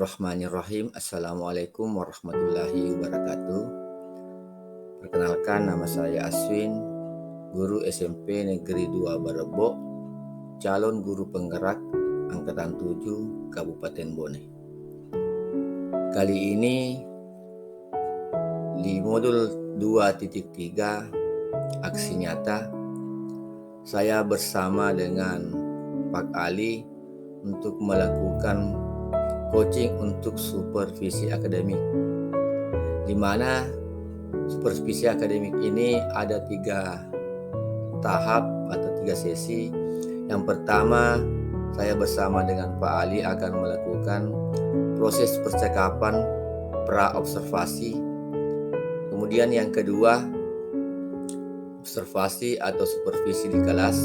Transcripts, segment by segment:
Bismillahirrahmanirrahim. Assalamualaikum warahmatullahi wabarakatuh. Perkenalkan, nama saya Aswin, guru SMP Negeri 2 Barebo, calon guru penggerak Angkatan 7 Kabupaten Bone. Kali ini di modul 2.3 aksi nyata, saya bersama dengan Pak Ali untuk melakukan coaching untuk supervisi akademik, di mana supervisi akademik ini ada 3 tahap atau 3 sesi. Yang pertama, saya bersama dengan Pak Ali akan melakukan proses percakapan pra-observasi. Kemudian yang kedua, observasi atau supervisi di kelas.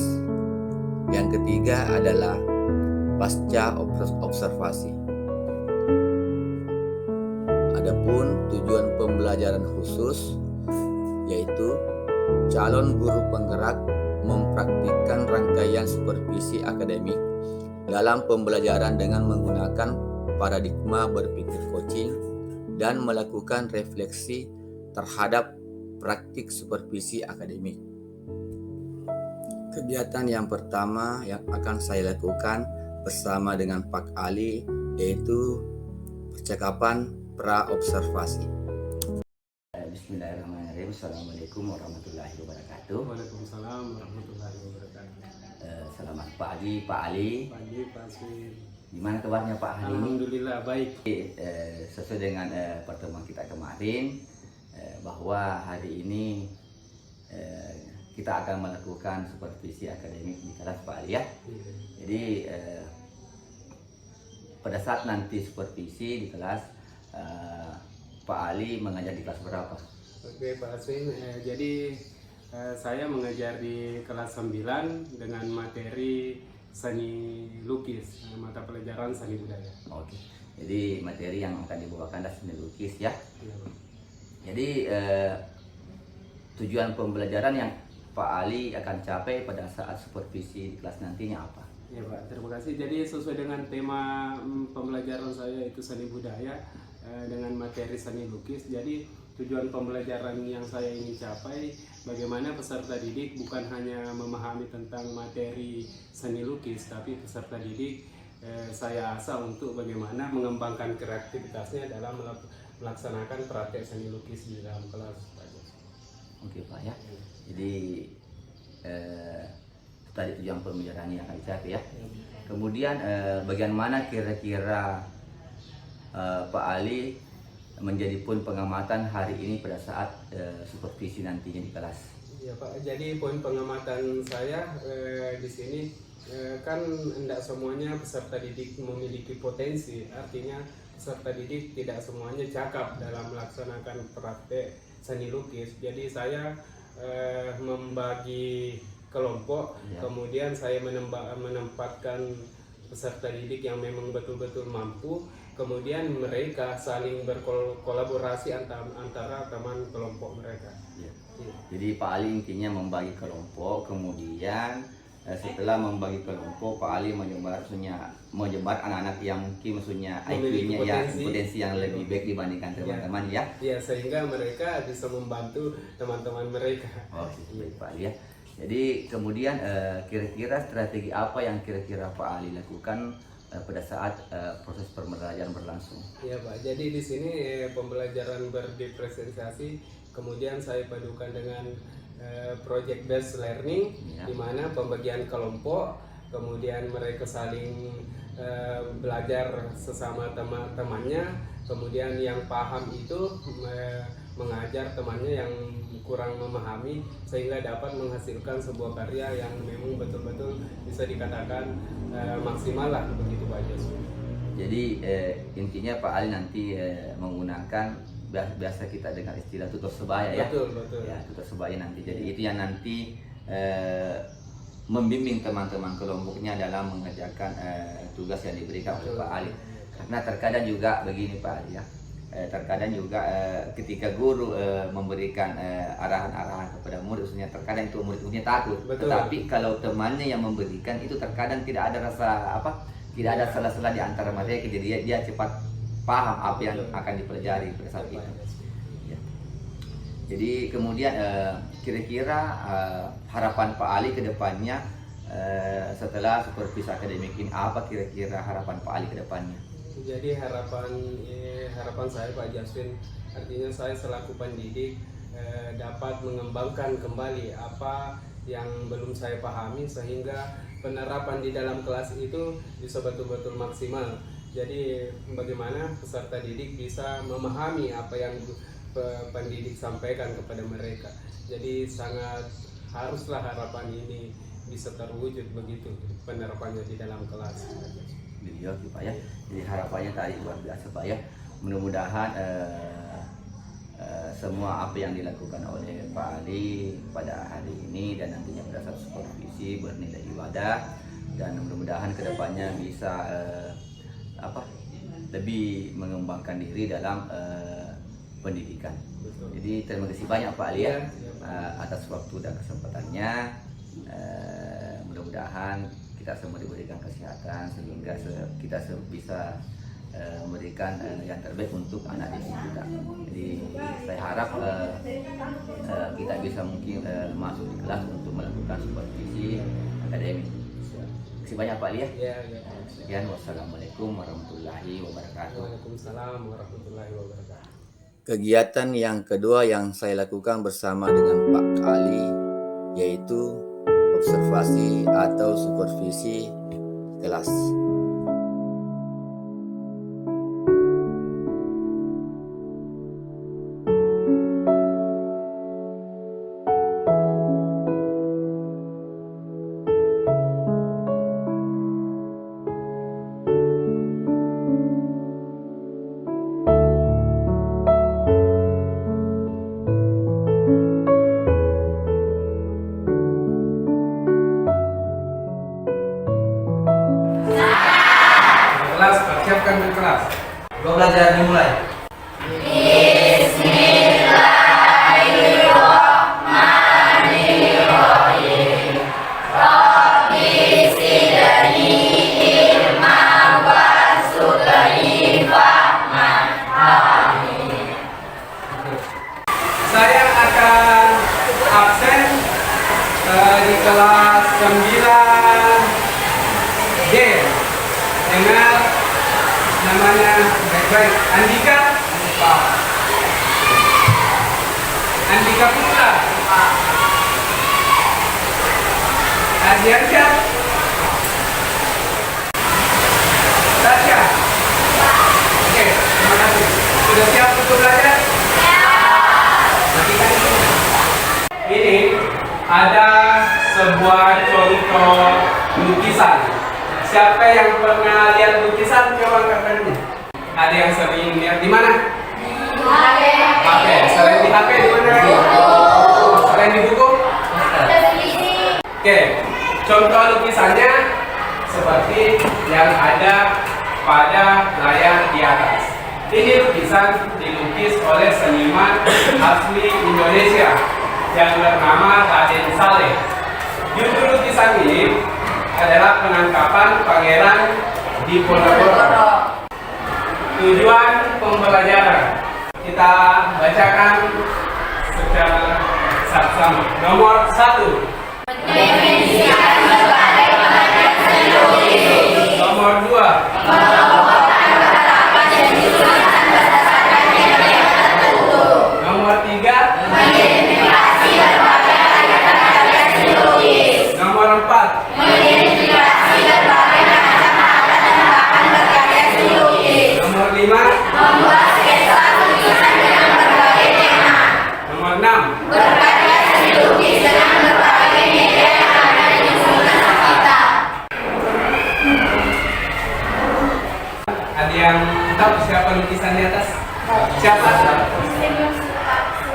Yang ketiga adalah pasca observasi. Adapun tujuan pembelajaran khusus yaitu calon guru penggerak mempraktikkan rangkaian supervisi akademik dalam pembelajaran dengan menggunakan paradigma berpikir coaching dan melakukan refleksi terhadap praktik supervisi akademik. Kegiatan yang pertama yang akan saya lakukan bersama dengan Pak Ali yaitu percakapan pra-observasi. Bismillahirrahmanirrahim. Assalamualaikum warahmatullahi wabarakatuh. Waalaikumsalam warahmatullahi wabarakatuh. Selamat pagi Pak Ali. Pagi Pak Aswin. Gimana kabarnya Pak hari ini? Alhamdulillah baik. Sesuai dengan pertemuan kita kemarin, bahwa hari ini kita akan melakukan supervisi akademik di kelas Pak Ali ya. Jadi pada saat nanti supervisi di kelas, Pak Ali mengajar di kelas berapa? Oke Pak Aswin, jadi saya mengajar di kelas 9 dengan materi seni lukis, mata pelajaran seni budaya. Oke, jadi materi yang akan dibawakan adalah seni lukis ya. Ya, Jadi tujuan pembelajaran yang Pak Ali akan capai pada saat supervisi di kelas nantinya apa? ya Pak, terima kasih. Jadi sesuai dengan tema pembelajaran saya itu seni budaya dengan materi seni lukis. Jadi tujuan pembelajaran yang saya ingin capai, bagaimana peserta didik bukan hanya memahami tentang materi seni lukis, tapi peserta didik saya asah untuk bagaimana mengembangkan kreativitasnya dalam melaksanakan praktek seni lukis di dalam kelas. Oke Pak ya. Jadi tadi tujuan pembelajaran yang akan dicapai ya. Kemudian bagian mana kira-kira Pak Ali menjadi poin pengamatan hari ini pada saat supervisi nantinya di kelas? Ya Pak, jadi poin pengamatan saya di sini kan tidak semuanya peserta didik memiliki potensi, artinya peserta didik tidak semuanya cakap dalam melaksanakan praktek seni lukis. Jadi saya membagi kelompok, kemudian saya menempatkan peserta didik yang memang betul-betul mampu, kemudian mereka saling berkolaborasi antara teman kelompok mereka. Ya. Jadi Pak Ali intinya membagi kelompok, kemudian setelah membagi kelompok, Pak Ali menyebar anak-anak yang mungkin maksudnya IQ-nya ya potensi yang lebih baik dibandingkan teman-teman ya. Iya, sehingga mereka bisa membantu teman-teman mereka. Oh, baik Pak Ali ya. Jadi kemudian kira-kira strategi apa yang kira-kira Pak Ali lakukan pada saat proses pembelajaran berlangsung? Iya Pak, jadi di sini pembelajaran berdiferensiasi, kemudian saya padukan dengan project based learning, di mana pembagian kelompok, kemudian mereka saling belajar sesama teman-temannya, kemudian yang paham itu mengajar temannya yang kurang memahami, sehingga dapat menghasilkan sebuah karya yang memang betul-betul bisa dikatakan maksimal lah, begitu Pak Jos. Jadi intinya Pak Ali nanti menggunakan biasa kita dengar istilah tutor sebaya ya. Betul. Ya, tutor sebaya nanti. Jadi itu yang nanti membimbing teman-teman kelompoknya dalam mengerjakan tugas yang diberikan oleh Pak Ali. Karena terkadang juga begini Pak Ali ya. Terkadang juga ketika guru memberikan arahan-arahan kepada murid, khususnya terkadang itu murid-muridnya takut. Betul. Tetapi kalau temannya yang memberikan itu terkadang tidak ada rasa tidak ada salah-salah di antara mereka, jadi dia cepat paham apa yang akan dipelajari pada saat itu. Ya. Jadi kemudian kira-kira harapan Pak Ali ke depannya setelah supervisi akademik ini, apa kira-kira harapan Pak Ali ke depannya? Jadi harapan saya Pak Jaswin, artinya saya selaku pendidik dapat mengembangkan kembali apa yang belum saya pahami sehingga penerapan di dalam kelas itu bisa betul-betul maksimal. Jadi bagaimana peserta didik bisa memahami apa yang pendidik sampaikan kepada mereka. Jadi sangat haruslah harapan ini bisa terwujud begitu penerapannya di dalam kelas. Iya Pak ya. Jadi harapannya tadi luar biasa Pak ya. Mudah-mudahan semua apa yang dilakukan oleh Pak Ali pada hari ini dan nantinya pada saat supervisi bernilai ibadah, dan mudah-mudahan kedepannya bisa lebih mengembangkan diri dalam pendidikan. Betul. Jadi terima kasih banyak Pak Ali ya, Ya. atas waktu dan kesempatannya. Mudah-mudahan kita semua diberikan kesehatan sehingga kita bisa memberikan yang terbaik untuk anak didik kita. Jadi saya harap kita bisa mungkin masuk di kelas untuk melakukan supervisi akademik. Terima kasih banyak Pak Ali ya. Ya. Sekian, wassalamualaikum warahmatullahi wabarakatuh. Waalaikumsalam warahmatullahi wabarakatuh. Kegiatan yang kedua yang saya lakukan bersama dengan Pak Ali yaitu observasi atau supervisi kelas. Kelas, persiapkan berkelas. 12 jam dimulai. Saya akan absen di kelas 9D dengan namanya baik-baik Andika Putra, Adiansyah, Tasya. Oke, terima kasih. Sudah siap untuk belajar? Ini ada sebuah contoh lukisan. Siapa yang pernah lihat lukisan? Coba angkat tangannya. Ada yang sering lihat di mana? HP. Selain di HP di mana lagi? Selain di buku? Oke. Contoh lukisannya seperti yang ada pada layar di atas. Ini lukisan dilukis oleh seniman asli Indonesia yang bernama Raden Saleh. Judul lukisan ini adalah penangkapan Pangeran Diponegoro. Tujuan pembelajaran kita bacakan secara sama. Nomor 1. Nomor 2. Nomor 3. Nomor 4. Nomor 5. Nomor 6. Ada yang tahu siapa lukisan di atas? Siapa?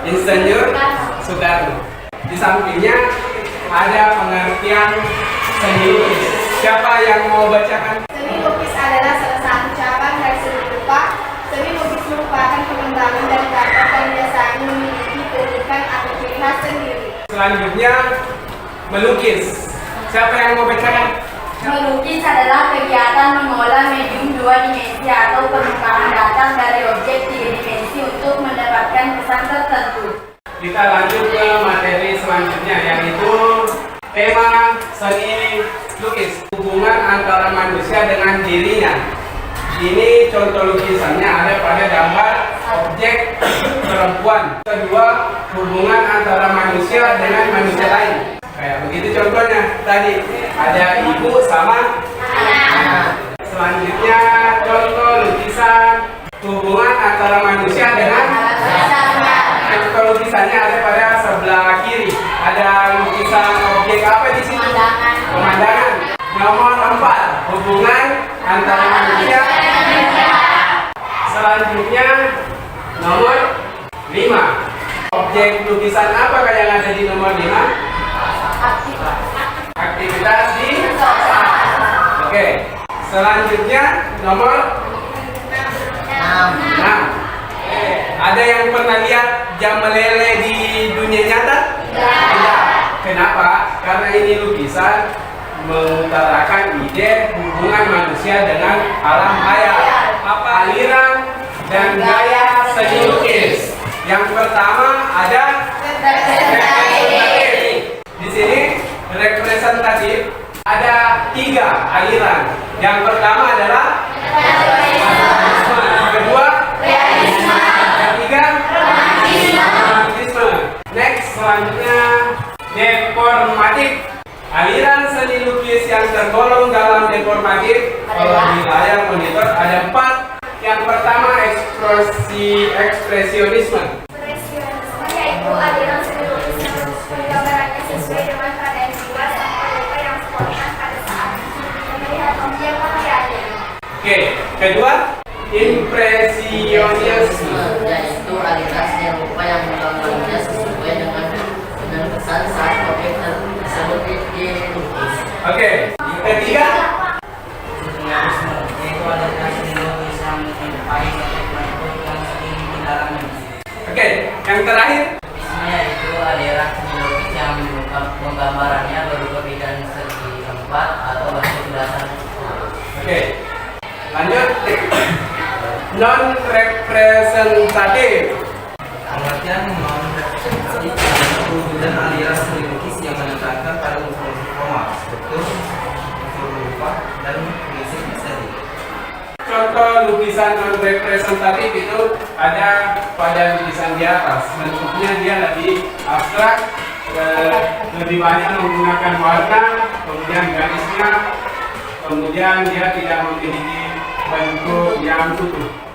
Insinyur Soekarno. Di sampingnya ada pengertian seni lukis. Siapa yang mau bacakan? Seni lukis adalah salah satu cabang dari seni rupa. Seni lukis merupakan pengembangan dari karakter yang biasanya memiliki keunikan atau ciri khas sendiri. Selanjutnya melukis. Siapa yang mau bacakan? Melukis adalah kegiatan mengolah medium dua dimensi atau pengembangan datar dari objek tiga dimensi untuk mendapatkan kesan tertentu. Kita lanjut ke materi selanjutnya, yaitu tema seni lukis, hubungan antara manusia dengan dirinya. Ini contoh lukisannya ada pada gambar objek perempuan. Kedua, hubungan antara manusia dengan manusia lain. Kayak begitu contohnya tadi, ada ibu sama anak. Selanjutnya contoh lukisan hubungan antara manusia dengan contoh lukisannya ada pada sebelah kiri. Ada lukisan objek apa di sini? Pemandangan. Nomor 4, hubungan antara manusia. Selanjutnya nomor 5. Objek lukisan apa yang ada di nomor 5? Aktivitas di Oke. Selanjutnya nomor 6. Ada yang pernah lihat jam meleleh di dunia nyata? Tidak. Kenapa? Karena ini lukisan mengutarakan ide hubungan manusia dengan alam hayal, aliran dan gaya seni lukis. Yang pertama ada representatif. Di sini representatif ada 3 aliran. Yang pertama adalah yang kedua realisme, yang ketiga romantisme. Next, selanjutnya deformatif. Aliran seni lukis yang tergolong dalam deformatif di layar monitor ada 4. Yang pertama ekspresionisme. Ekspresionisme yaitu aliran seni lukis yang penggambarannya sesuai dengan keadaan jiwa dan luka yang spontan pada saat melihat objek penglihatannya. Oke, kedua impresionisme. Yaitu aliran seni rupa yang menggambarnya sesuai dengan kesan saat objek tersebut dilukis. Oke, ketiga Surrealisme, yaitu aliran seni lukis yang menyerupai bentuk yang sering di dalamnya. Oke, yang terakhir Realisme yaitu aliran seni lukis yang menggambarannya berupa bidang segi tempat atau bentuk dasar. Oke, lanjut. Non representatif. Pengertian non-representatif adalah perwujudan aliran seni lukis yang menekankan pada unsur-unsur formal, struktur, unsur rupa, dan prinsip estetik. Contoh lukisan non representatif itu ada pada lukisan di atas. Bentuknya dia lebih abstrak, lebih banyak menggunakan warna, kemudian garisnya, kemudian dia tidak memiliki bentuk yang utuh.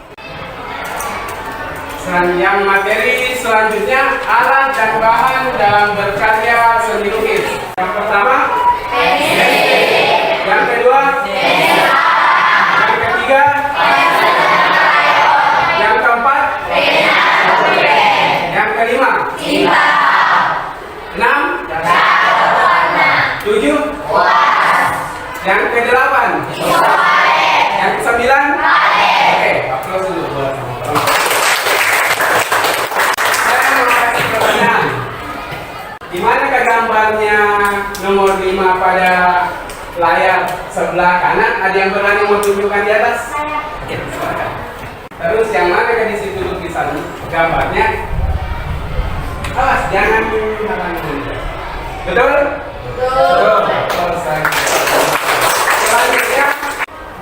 Yang materi selanjutnya alat dan bahan dalam berkarya seni lukis. Yang pertama, yang kedua, yang ketiga, yang keempat, yang kelima, 6, 7, yang ke-8, yang ke-9. Oke, aplaus dulu buat teman-teman. Saya mau kasih pertanyaan. Di manakah gambarnya nomor 5 pada layar sebelah kanan? Ada yang berani menunjukkan di atas? Oke, silakan. Terus yang manakah di situ lukisan gambarnya? Awas, jangan halangi. Betul? Betul. Selanjutnya,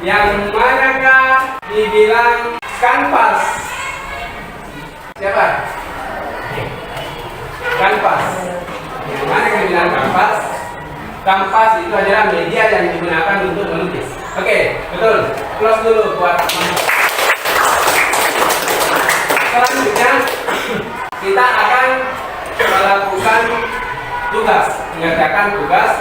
yang manakah dibilang kanvas? Siapa? Kanvas. Yang manakah dibilang kanvas? Kanvas itu adalah media yang digunakan untuk melukis. Oke, betul. Close dulu buat teman. Selanjutnya, kita akan melakukan tugas, mengerjakan tugas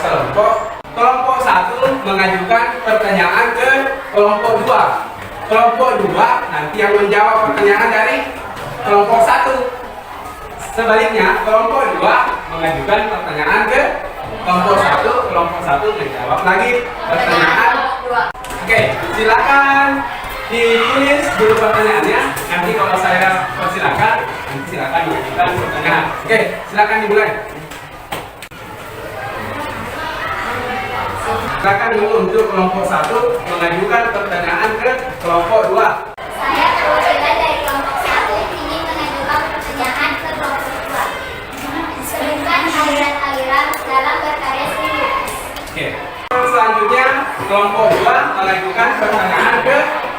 kelompok. Kelompok 1 mengajukan pertanyaan ke kelompok 2. Kelompok 2 nanti yang menjawab pertanyaan dari kelompok 1. Sebaliknya, kelompok 2 mengajukan pertanyaan ke kelompok 1. Kelompok 1 menjawab lagi pertanyaan. Oke, silakan ditulis dulu pertanyaannya. Nanti kalau saya persilakan, nanti silakan mengajukan pertanyaan. Oke, silakan dimulai. Silakan dulu untuk kelompok 1 mengajukan pertanyaan ke kelompok 2. Saya perwakilan dari kelompok 1 ingin mengajukan pertanyaan ke kelompok 2. Sebutkan aliran-aliran dalam berkarya seni lukis. Oke. Selanjutnya kelompok 2 mengajukan pertanyaan ke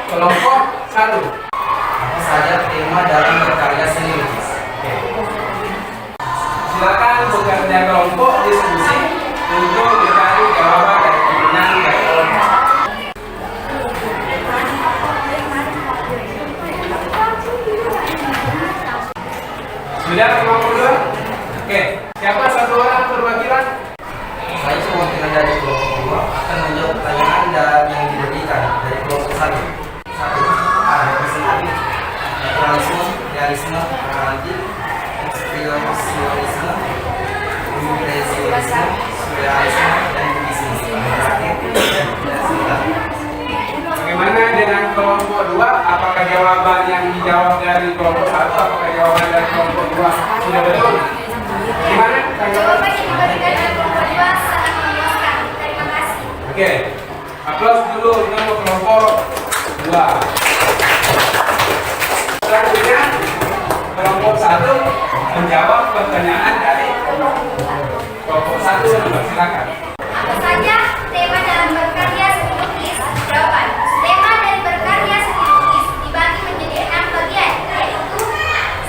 kelompok 1. Apa saja tema dalam berkarya seni lukis? Silakan bekerja kelompok diskusi untuk mencari jawaban dari pertanyaan dari kelompok. Sudah kelompok 2? Oke. Siapa satu orang perwakilan? Saya perwakilan dari kelompok 2 akan menjawab pertanyaan yang diberikan dari kelompok 1. 1. Representatif, naturalisme, realisme, romantik, ekspresionisme, impresionisme, surrealisme, dan kubisme. Terakhir, Bagaimana dengan kelompok 2? Apakah jawaban yang dijawab dari kelompok 1? Apakah jawaban dari kelompok 2 sudah betul? Gimana? Jawaban yang diberikan oleh kelompok 2 sangat memuaskan. Terima kasih. Oke, aplaus dulu untuk kelompok 2. Selanjutnya, kelompok 1 menjawab pertanyaan dari kelompok 1. Silakan. Apa saja tema dalam berkarya seni lukis? Jawaban. Tema dari berkarya seni lukis dibagi menjadi 6 bagian, yaitu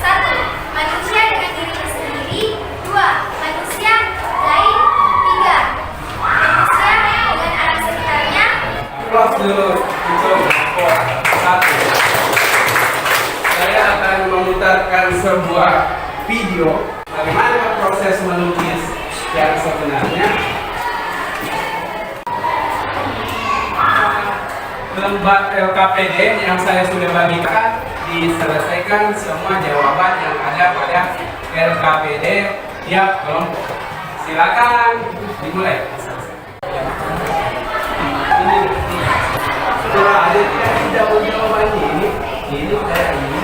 1. Manusia dengan dirinya sendiri. 2. Manusia lain. 3. Manusia dengan alam sekitarnya. Aplaus dulu untuk kelompok 1. Saya akan memutarkan sebuah video bagaimana proses melukis yang sebenarnya. Lembar LKPD yang saya sudah bagikan diselesaikan semua jawaban yang ada pada LKPD tiap kelompok. Silakan dimulai. Ini setelah ada tidak jawaban ini kayak ini.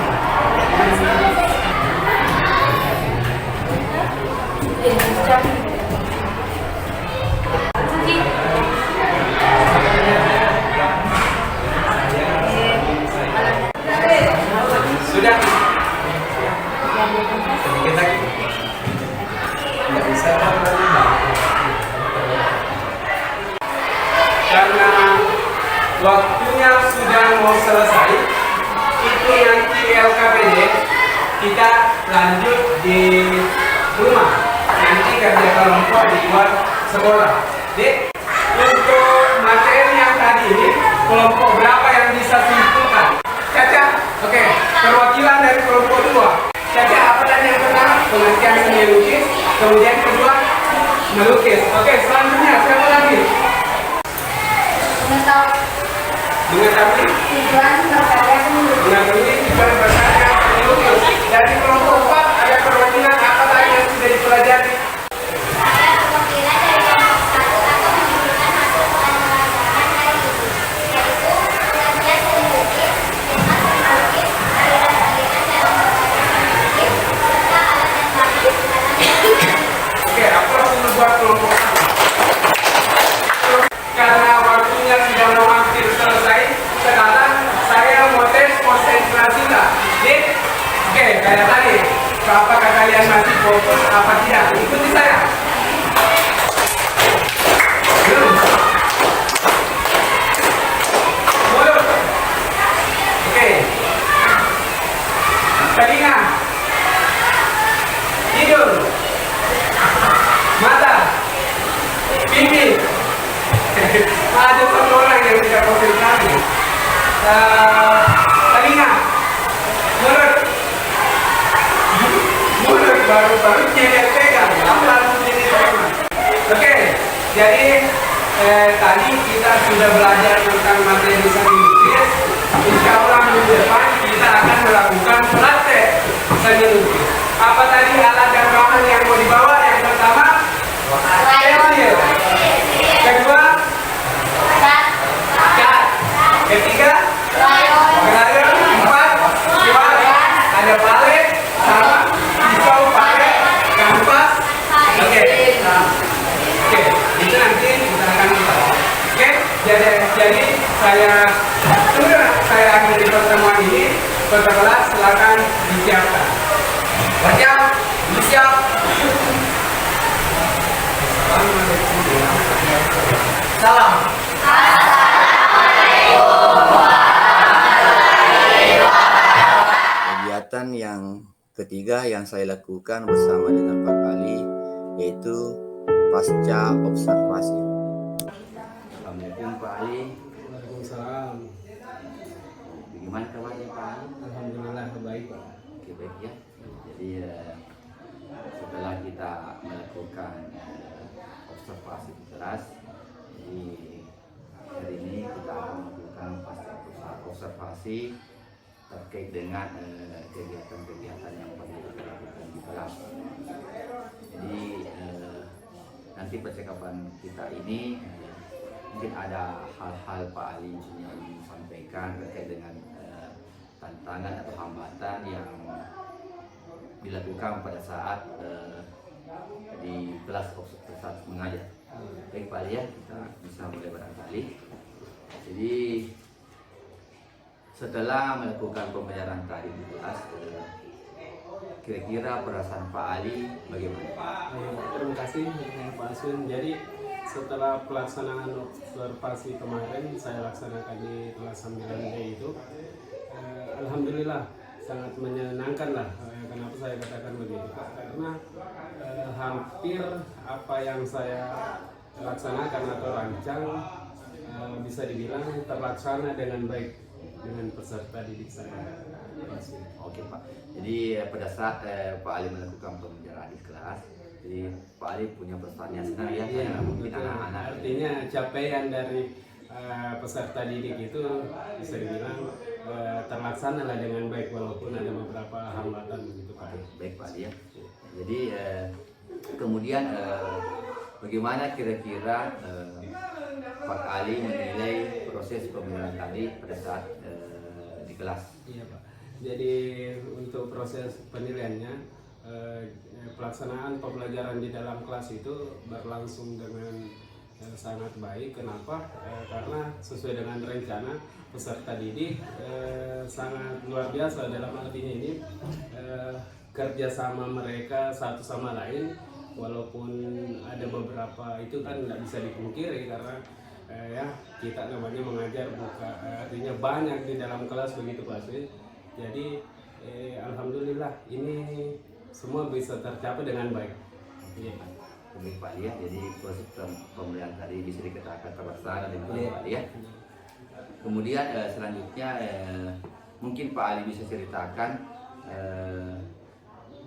Sudah. Sedikit lagi. Tidak bisa karena waktunya sudah mau selesai. Itu nanti LKPD kita lanjut di rumah. Nanti kerja kelompok di luar sekolah. Jadi untuk materi yang tadi ini kelompok berapa yang bisa simpulkan? Caca, oke. Perwakilan dari kelompok 2. Caca, apa tadi yang pertama? Pengertian seni lukis. Kemudian kedua, melukis. Oke, selanjutnya siapa lagi? Mengetahui Tujuan berkarya seni lukis. mengetahui tujuan berkarya seni lukis. Dari kelompok 4 ada perwakilan apa lagi yang sudah dipelajari? Saya perwakilan dari kelompok 1 akan menunjukkan hasil pelajaran hari ini, yaitu pengertian seni lukis, tema seni lukis, aliran-aliran dalam berkarya seni lukis, serta alat dan bahan dalam Oke, aplaus dulu buat kelompok 1. Karena waktunya sudah mau hampir selesai, sekarang saya mau tes konsentrasi lah. Oke, kayak tadi. Apakah kalian masih fokus apa tidak? Ikuti saya. Belum. Mulut. Oke. Telinga. Hidung. Mata. Pipi. Ada satu orang yang tidak konsentrasi. Telinga. Mulut. Mulut baru tidak pegang. Langsung jadi pegang. Oke. Jadi tadi kita sudah belajar tentang materi seni lukis. Insya Allah minggu depan kita akan melakukan praktek seni lukis. Apa tadi alat dan bahan yang mau dibawa? Yang pertama, pensil. Kedua, cat. Ketiga, crayon. 4, ada palet sama pisau palet, kanvas. Oke, itu nanti kita akan Salam. Kegiatan yang ketiga yang saya lakukan bersama dengan Pak Ali yaitu pasca observasi. Assalamualaikum Pak Ali. Waalaikumsalam. Bagaimana kabarnya Pak Ali? Alhamdulillah baik Pak. Oke, baik ya. Jadi setelah kita melakukan observasi di kelas, jadi hari ini kita akan melakukan pasca observasi terkait dengan kegiatan-kegiatan yang pernah kita lakukan di kelas. Jadi nanti percakapan kita ini mungkin ada hal-hal Pak Ali yang ingin sampaikan terkait dengan tantangan atau hambatan yang dilakukan pada saat di kelas saat mengajar. Baik Pak Ali ya, kita bisa mulai barangkali. Jadi setelah melakukan pembelajaran tadi di kelas, kira-kira perasaan Pak Ali bagaimana? Terima kasih Pak Asun. Jadi setelah pelaksanaan observasi kemarin saya laksanakan di kelas 9D itu, alhamdulillah sangat menyenangkan lah. Kenapa saya katakan begitu? Karena hampir apa yang saya laksanakan atau rancang bisa dibilang terlaksana dengan baik dengan peserta didik saya. Oke Pak. Jadi pada saat Pak Ali melakukan pembelajaran di kelas, jadi Pak Ali punya pesan yang senang ya, Iya, mungkin betul. anak-anak. Artinya capaian dari peserta didik itu bisa dibilang terlaksana lah dengan baik walaupun ada beberapa hambatan begitu Pak. Baik Pak Ali ya. Jadi kemudian bagaimana kira-kira Pak Ali menilai proses pembelajaran tadi pada saat di kelas? Iya Pak. Jadi untuk proses penilaiannya, pelaksanaan pembelajaran di dalam kelas itu berlangsung dengan sangat baik. Kenapa? Karena sesuai dengan rencana peserta didik sangat luar biasa, dalam artinya ini kerjasama mereka satu sama lain, walaupun ada beberapa itu kan tidak bisa dipungkiri karena ya kita namanya mengajar artinya banyak di dalam kelas begitu Pak Sri. Jadi alhamdulillah ini semua bisa tercapai dengan baik. Iya. Baik Pak Ali ya. Jadi proses pembelajaran tadi bisa dikatakan terlaksana dengan baik Pak Ali ya. Kemudian selanjutnya mungkin Pak Ali bisa ceritakan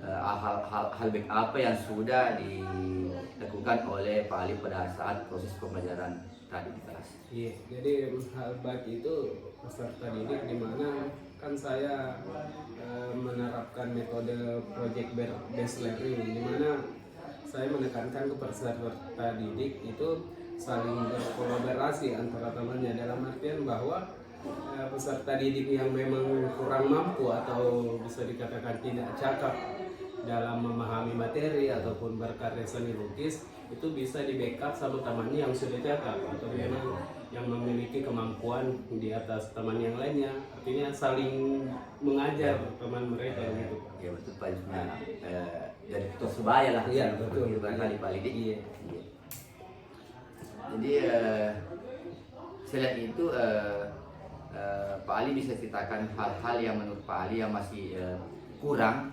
hal baik apa yang sudah dilakukan oleh Pak Ali pada saat proses pembelajaran tadi di kelas. Iya, jadi hal baik itu peserta didik di mana kan saya menerapkan metode project based learning, di mana saya menekankan ke peserta didik itu saling berkolaborasi antara temannya, dalam artian bahwa peserta didik yang memang kurang mampu atau bisa dikatakan tidak cakap dalam memahami materi ataupun berkarya seni lukis itu bisa di backup sama temannya yang sudah cakap atau memang yang memiliki kemampuan di atas teman yang lainnya, artinya saling mengajar teman mereka gitu. Ya betul Pak Ali. Jadi ketua sebaya lah. Iya betul. Barangkali Pak Ali. Iya. Jadi selain itu Pak Ali bisa ceritakan hal-hal yang menurut Pak Ali yang masih kurang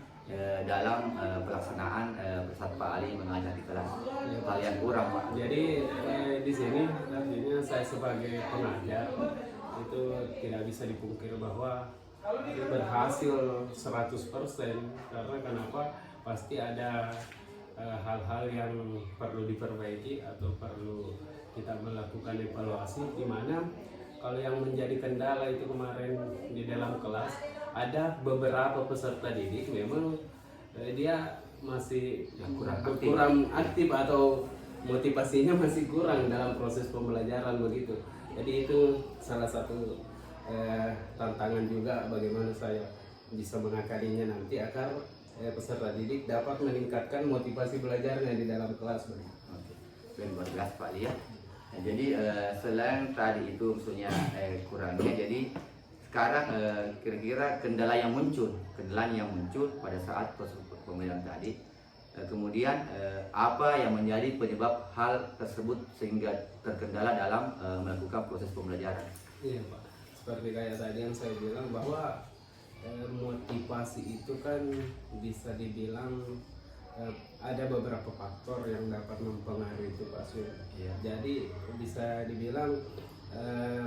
dalam pelaksanaan saat Pak Ali mengajar di kelas. Hal yang kurang Pak. Jadi di sini artinya saya sebagai pengajar itu tidak bisa dipungkiri bahwa berhasil 100%, karena kenapa? Pasti ada hal-hal yang perlu diperbaiki atau perlu kita melakukan evaluasi, di mana kalau yang menjadi kendala itu kemarin di dalam kelas ada beberapa peserta didik memang dia masih kurang aktif atau motivasinya masih kurang dalam proses pembelajaran begitu. Jadi itu salah satu tantangan juga bagaimana saya bisa mengakalinya nanti agar peserta didik dapat meningkatkan motivasi belajarnya di dalam kelas. Oke, luar biasa Pak Ali ya. Nah, jadi selain tadi itu maksudnya kurangnya, jadi sekarang kira-kira kendala yang muncul pada saat proses pembelajaran tadi Kemudian apa yang menjadi penyebab hal tersebut sehingga terkendala dalam melakukan proses pembelajaran? Iya Pak, seperti kayak tadi yang saya bilang bahwa motivasi itu kan bisa dibilang ada beberapa faktor yang dapat mempengaruhi itu Pak Sud. Iya. Jadi bisa dibilang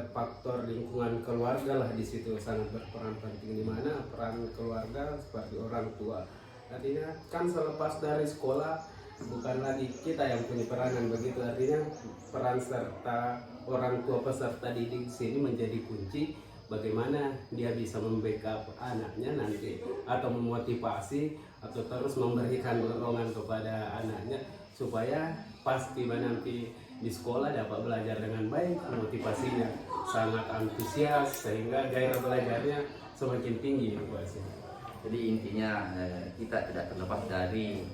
faktor lingkungan keluarga lah di situ sangat berperan penting, di mana peran keluarga seperti orang tua. Artinya kan selepas dari sekolah bukan lagi kita yang punya peranan begitu, artinya peran serta orang tua peserta didik di sini menjadi kunci bagaimana dia bisa membackup anaknya nanti atau memotivasi atau terus memberikan dorongan kepada anaknya supaya pas tiba nanti di sekolah dapat belajar dengan baik, motivasinya sangat antusias sehingga gairah belajarnya semakin tinggi Pak. Jadi intinya kita tidak terlepas dari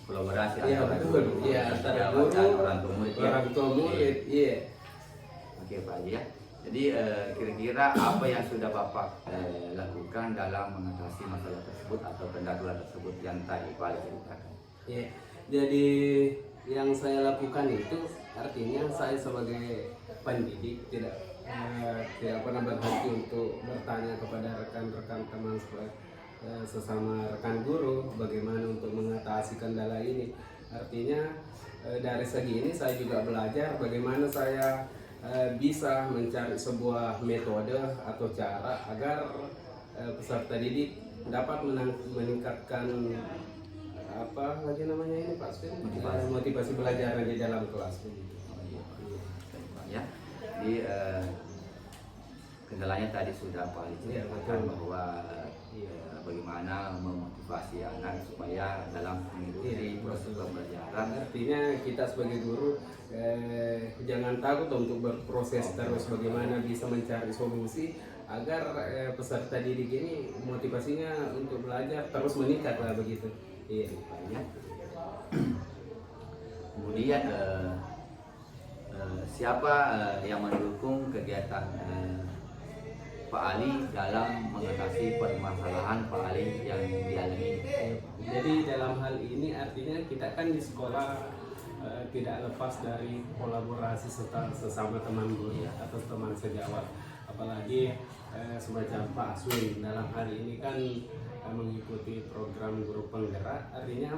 kolaborasi Iya antara betul, iya antara guru dan orang tua murid. orang tua murid, iya. Oke Pak Haji ya. Jadi kira-kira apa yang sudah Bapak lakukan dalam mengatasi masalah tersebut atau pendahuluan tersebut yang tadi Pak Ali ceritakan? Iya, jadi yang saya lakukan itu artinya saya sebagai pendidik tidak pernah berhenti untuk bertanya kepada rekan-rekan teman sesama rekan guru bagaimana untuk mengatasi kendala ini. Artinya dari segi ini saya juga belajar bagaimana saya bisa mencari sebuah metode atau cara agar peserta didik dapat meningkatkan apa lagi namanya ini Pak Sud? Motivasi belajar di dalam kelas begitu. Ya, jadi kendalanya tadi sudah Pak Ali Iya, ceritakan betul. bahwa bagaimana memotivasi anak supaya dalam mengikuti Iya, proses betul. pembelajaran. Artinya kita sebagai guru jangan takut untuk berproses terus bagaimana bisa mencari solusi agar peserta didik ini motivasinya untuk belajar terus meningkat lah begitu. Iya. Ya. Kemudian siapa yang mendukung kegiatan Pak Ali dalam mengatasi permasalahan Pak Ali yang dialami? Jadi dalam hal ini artinya kita kan di sekolah tidak lepas dari kolaborasi sesama teman guru atau teman sejawat, apalagi semacam Pak Aswin dalam hal ini kan mengikuti program guru penggerak. Artinya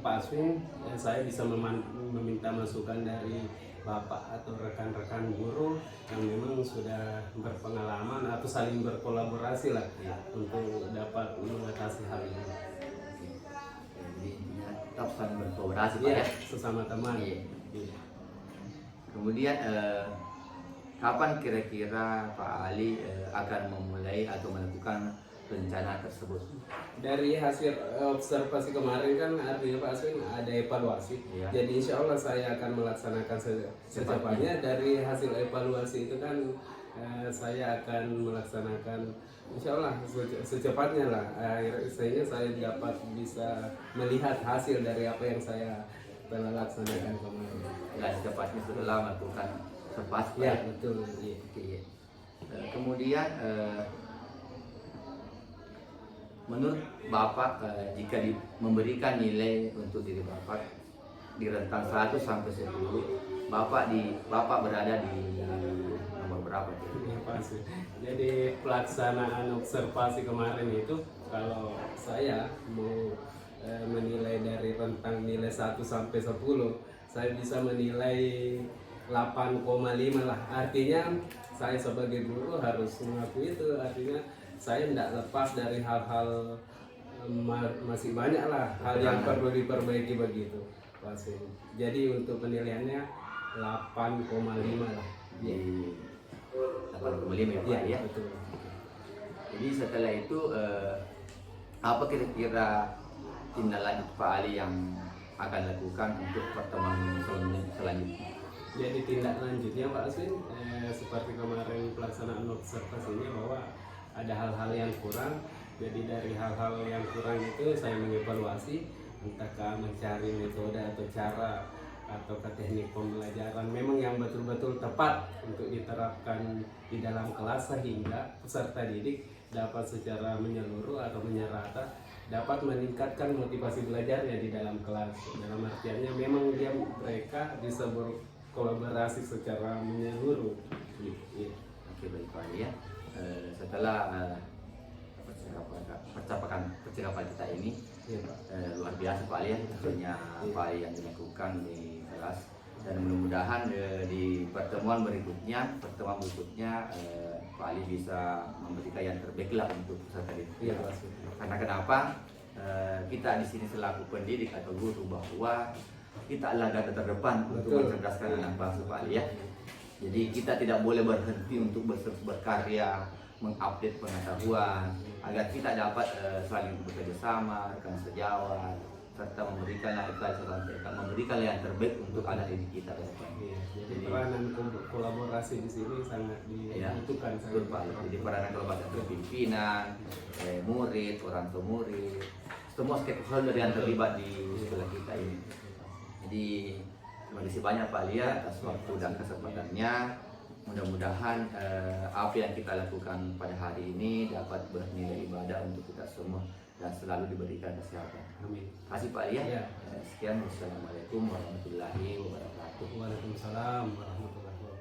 Pak Aswin saya bisa meminta masukan dari Bapak atau rekan-rekan guru yang memang sudah berpengalaman atau saling berkolaborasi lah untuk dapat mengatasi hal ini. Jadi intinya tetap saling berkolaborasi Pak Ya, ya. sesama teman. Iya. Iya. Kemudian kapan kira-kira Pak Ali akan memulai atau melakukan rencana tersebut? Dari hasil observasi kemarin kan artinya Pak Aswin ada evaluasi. Iya. Jadi insya Allah saya akan melaksanakan secepatnya. Dari hasil evaluasi itu kan saya akan melaksanakan insya Allah secepatnya lah. Sehingga saya dapat bisa melihat hasil dari apa yang saya telah laksanakan kemarin. Ya secepatnya setelah melakukan tepat. Ya betul. Iya. Oke. Kemudian menurut Bapak jika memberikan nilai untuk diri Bapak di rentang 1 sampai 10, Bapak berada di nomor berapa? Iya, pasti. Jadi pelaksanaan observasi kemarin itu kalau saya mau menilai dari rentang nilai 1 sampai 10, saya bisa menilai 8,5 lah. Artinya saya sebagai guru harus mengakui itu, artinya saya tidak lepas dari hal-hal masih banyak lah hal yang perlu diperbaiki begitu pasti. Jadi untuk penilaiannya 8,5 lah. Di 8,5 ya Pak Iya, ya. betul. Jadi setelah itu apa kira-kira tindak lanjut Pak Ali yang akan lakukan untuk pertemuan selanjutnya? Jadi tindak lanjutnya Pak Aswin seperti kemarin pelaksanaan observasinya bahwa ada hal-hal yang kurang. Jadi dari hal-hal yang kurang itu saya mengevaluasi entahkah mencari metode atau cara atau teknik pembelajaran memang yang betul-betul tepat untuk diterapkan di dalam kelas sehingga peserta didik dapat secara menyeluruh atau menyerata dapat meningkatkan motivasi belajarnya di dalam kelas. Dalam artiannya memang mereka bisa berkolaborasi secara menyeluruh. Iya. Oke, baik Pak Ali ya. Setelah percakapan kita ini Iya, Pak. luar biasa Pak Ali ya, tentunya Pak Ali yang dilakukan di kelas, dan mudah-mudahan di pertemuan berikutnya Pak Ali bisa memberikan yang terbaik lah untuk peserta didik. Iya, Pak. Karena kenapa? Kita di sini selaku pendidik atau guru bahwa kita adalah garda terdepan untuk Betul. mencerdaskan anak bangsa Pak Ali ya. Jadi kita tidak boleh berhenti untuk berkarya, mengupdate pengetahuan agar kita dapat saling bekerja sama, rekan sejawat, serta memberikan yang terbaik untuk anak didik kita ke depan. Iya, jadi Jadi- peranan kolaborasi di sini sangat Ya, dibutuhkan. betul Pak. Jadi peranan kolaborasi antara pimpinan, murid, orang tua murid, semua stakeholder yang terlibat di sekolah kita ini. Jadi terima kasih banyak Pak Lia atas waktu dan kesempatannya. Mudah-mudahan apa yang kita lakukan pada hari ini dapat bernilai ibadah untuk kita semua dan selalu diberikan kesehatan. Amin. Terima kasih Pak Lia. Ya. Sekian, wassalamualaikum warahmatullahi wabarakatuh. Waalaikumsalam warahmatullahi wabarakatuh.